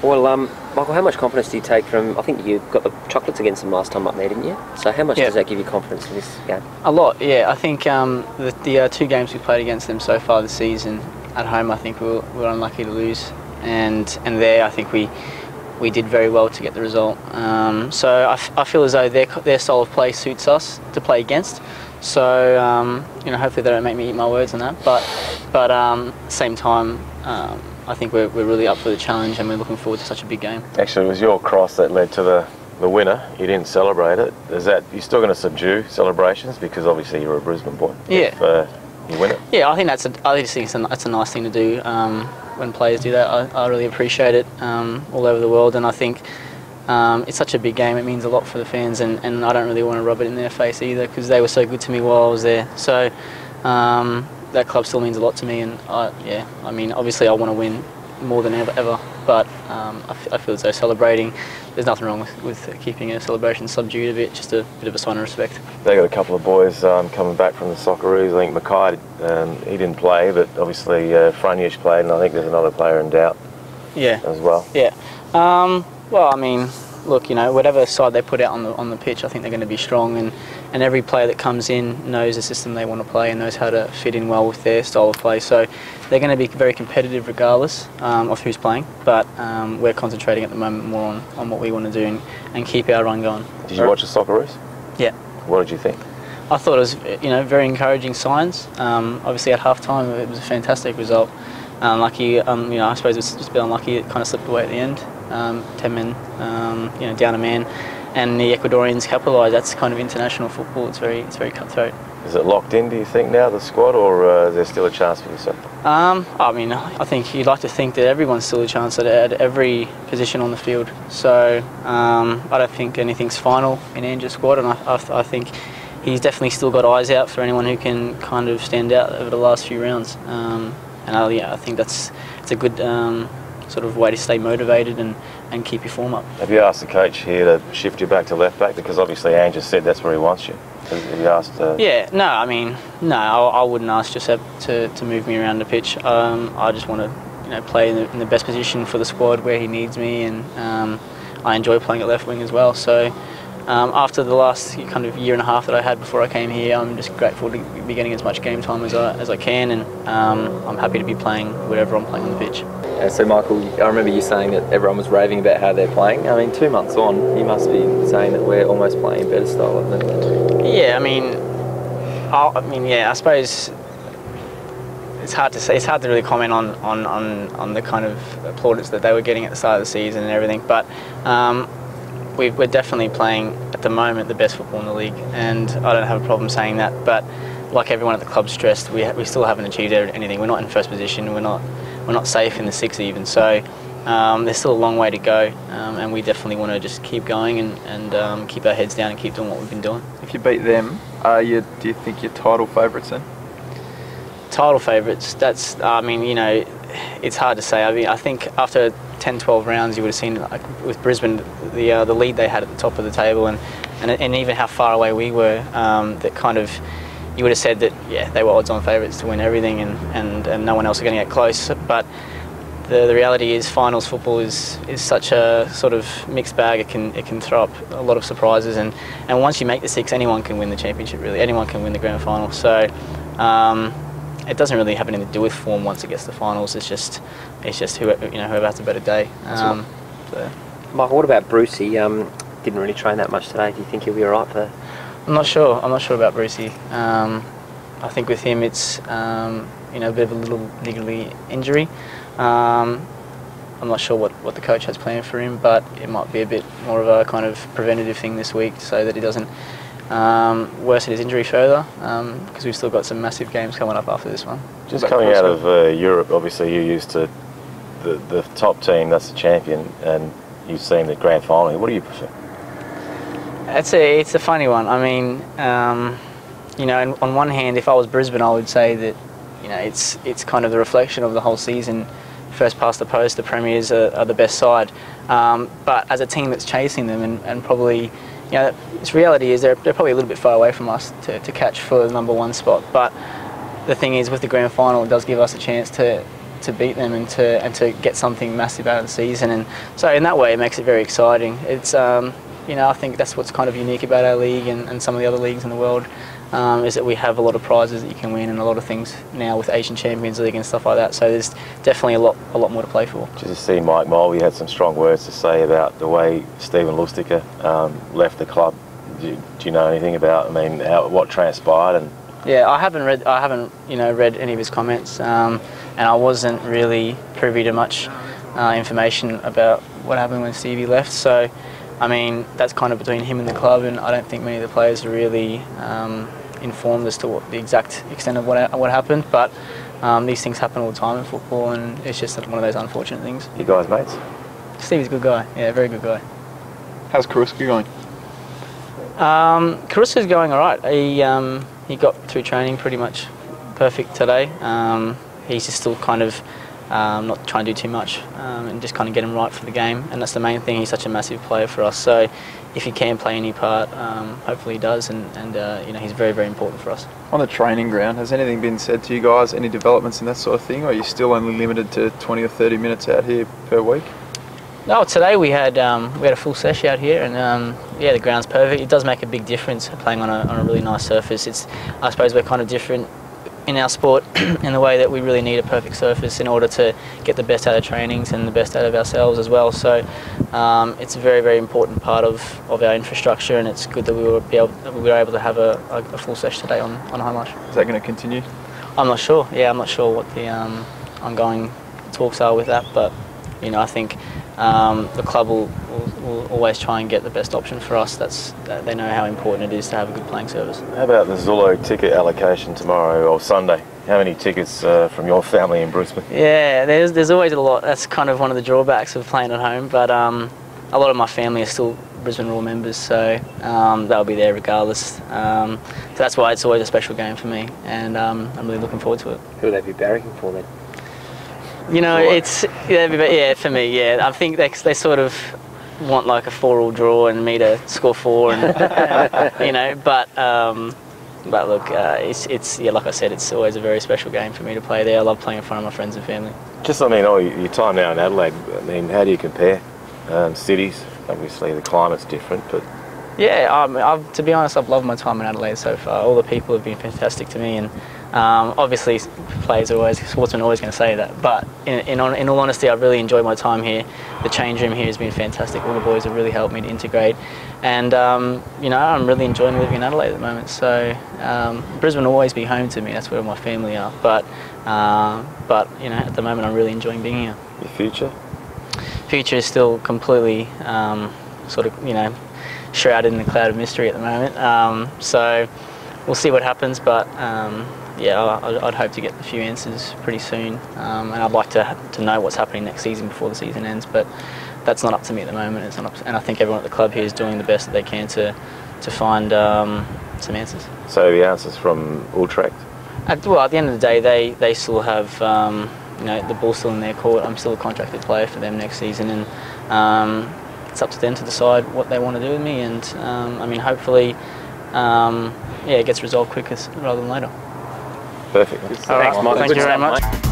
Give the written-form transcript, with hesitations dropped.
Well, Michael, how much confidence do you take from, I think you got the chocolates against them last time up there, didn't you? So how much does that give you confidence in this game? A lot, yeah. I think the 2 games we played against them so far this season, at home I think we were unlucky to lose, and there I think we did very well to get the result. So I feel as though their style of play suits us to play against. So hopefully they don't make me eat my words on that. But same time, I think we're really up for the challenge, and we're looking forward to such a big game. Actually, it was your cross that led to the winner. You didn't celebrate it. You're still going to subdue celebrations because obviously you're a Brisbane boy. Yeah. If you win it. Yeah, I think that's a nice thing to do. When players do that, I really appreciate it all over the world, and I think it's such a big game. It means a lot for the fans, and I don't really want to rub it in their face either, because they were so good to me while I was there. So that club still means a lot to me, and I mean, obviously I want to win more than ever, but I feel as though celebrating, there's nothing wrong with keeping a celebration subdued a bit, just a bit of a sign of respect. They got a couple of boys coming back from the Socceroos. I think Mackay, he didn't play, but obviously Frunyish played, and I think there's another player in doubt as well. Yeah. Well, I mean, look, whatever side they put out on the pitch, I think they're going to be strong, and every player that comes in knows the system they want to play and knows how to fit in well with their style of play. So they're going to be very competitive regardless of who's playing. But we're concentrating at the moment more on what we want to do and keep our run going. Did you watch the Socceroos? Yeah. What did you think? I thought it was, very encouraging signs. Obviously, at half-time, it was a fantastic result. Unlucky, I suppose it's just a bit unlucky. It kind of slipped away at the end. 10 men, down a man, and the Ecuadorians capitalised. That's kind of international football. It's very cutthroat. Is it locked in, do you think, now, the squad, or is there still a chance for yourself? I mean, I think you'd like to think that everyone's still a chance at every position on the field. So I don't think anything's final in Andrew's squad, and I think he's definitely still got eyes out for anyone who can kind of stand out over the last few rounds. I think it's a good sort of way to stay motivated and keep your form up. Have you asked the coach here to shift you back to left back? Because obviously Andrew said that's where he wants you. Have you asked? Yeah, no, I mean, no, I wouldn't ask Josep to move me around the pitch. I just want to play in the best position for the squad where he needs me, and I enjoy playing at left wing as well. So after the last kind of year and a half that I had before I came here, I'm just grateful to be getting as much game time as I can, and I'm happy to be playing whatever I'm playing on the pitch. So Michael, I remember you saying that everyone was raving about how they're playing. I mean, 2 months on, you must be saying that we're almost playing better style than them. Yeah, I suppose it's hard to say. It's hard to really comment on the kind of plaudits that they were getting at the start of the season and everything. But we're definitely playing at the moment the best football in the league, and I don't have a problem saying that. But like everyone at the club stressed, we still haven't achieved anything. We're not in first position. We're not safe in the 6 even. So there's still a long way to go, and we definitely want to just keep going and keep our heads down and keep doing what we've been doing. If you beat them, do you think you're title favourites then? Title favourites, that's, it's hard to say. I mean, I think after 10, 12 rounds, you would have seen, like, with Brisbane, the lead they had at the top of the table, and even how far away we were, that kind of, you would have said that, yeah, they were odds-on favourites to win everything, and no one else was going to get close. But the reality is, finals football is such a sort of mixed bag. It can throw up a lot of surprises, and once you make the 6, anyone can win the championship. Really, anyone can win the grand final. So it doesn't really have anything to do with form once it gets to finals. It's just whoever has a better day. So. Michael, what about Bruce? He didn't really train that much today. Do you think he'll be all right for? I'm not sure about Brucey. I think with him it's a bit of a little niggly injury. I'm not sure what the coach has planned for him, but it might be a bit more of a kind of preventative thing this week so that he doesn't worsen his injury further, because we've still got some massive games coming up after this one. Just coming out of Europe, obviously you're used to the top team, that's the champion, and you've seen the grand final. What do you prefer? It's a funny one. I mean, on one hand, if I was Brisbane, I would say that it's kind of the reflection of the whole season. First past the post, the Premiers are the best side, but as a team that's chasing them and probably, its reality is they're probably a little bit far away from us to catch for the #1 spot. But the thing is, with the grand final, it does give us a chance to to beat them and to get something massive out of the season. And so in that way, it makes it very exciting. It's you know, I think that's what's kind of unique about our league and some of the other leagues in the world. Is that we have a lot of prizes that you can win and a lot of things now with Asian Champions League and stuff like that. So there's definitely a lot more to play for. Just to see Mike Mulvey had some strong words to say about the way Stephen Lustica left the club. Do you know anything about? I mean, what transpired? And yeah, I haven't read any of his comments, and I wasn't really privy to much information about what happened when Stevie left. So, I mean, that's kind of between him and the club, and I don't think many of the players are really informed as to what the exact extent of what happened. But these things happen all the time in football, and it's just one of those unfortunate things. You guys mates? Stevie's a good guy. Yeah, very good guy. How's Karuska going? Caruso's going all right. He got through training pretty much perfect today. He's just still kind of not trying to do too much and just kind of get him right for the game, and that's the main thing. He's such a massive player for us, so if he can play any part, hopefully he does, and you know, he's very, very important for us. On the training ground, has anything been said to you guys, any developments and that sort of thing, or are you still only limited to 20 or 30 minutes out here per week? No, today we had a full sesh out here, and yeah, the ground's perfect. It does make a big difference playing on a really nice surface. I suppose we're kind of different in our sport in the way that we really need a perfect surface in order to get the best out of trainings and the best out of ourselves as well. So it's a very, very important part of our infrastructure, and it's good that we were able to have a full sesh today on High Marsh. Is that going to continue? I'm not sure. Yeah, I'm not sure what the ongoing talks are with that, but you know, I think the club will always try and get the best option for us. They know how important it is to have a good playing service. How about the Zullo ticket allocation tomorrow or Sunday? How many tickets from your family in Brisbane? Yeah, there's always a lot. That's kind of one of the drawbacks of playing at home, but a lot of my family are still Brisbane Roar members, so they'll be there regardless. So that's why it's always a special game for me, and I'm really looking forward to it. Who will they be barracking for then? You know, yeah, for me, yeah. I think they sort of want like a 4-all draw and me to score 4, and you know. But look, it's yeah, like I said, it's always a very special game for me to play there. I love playing in front of my friends and family. Just, I mean, your time now in Adelaide. I mean, how do you compare cities? Obviously, the climate's different, but yeah, to be honest, I've loved my time in Adelaide so far. All the people have been fantastic to me, and obviously sportsmen are always going to say that, but in all honesty, I've really enjoyed my time here. The change room here has been fantastic. All the boys have really helped me to integrate, and you know, I'm really enjoying living in Adelaide at the moment. So Brisbane will always be home to me. That's where my family are, but you know, at the moment I'm really enjoying being here. Your future is still completely sort of, you know, shrouded in the cloud of mystery at the moment. So we'll see what happens, but yeah, I'd hope to get a few answers pretty soon, and I'd like to know what's happening next season before the season ends, but that's not up to me at the moment. It's not and I think everyone at the club here is doing the best that they can to find some answers. So the answers from Utrecht? Well, at the end of the day, they still have you know, the ball's still in their court. I'm still a contracted player for them next season, and it's up to them to decide what they want to do with me, and I mean, hopefully yeah, it gets resolved quicker rather than later. Perfect. Thanks, Mike. Thank you very much.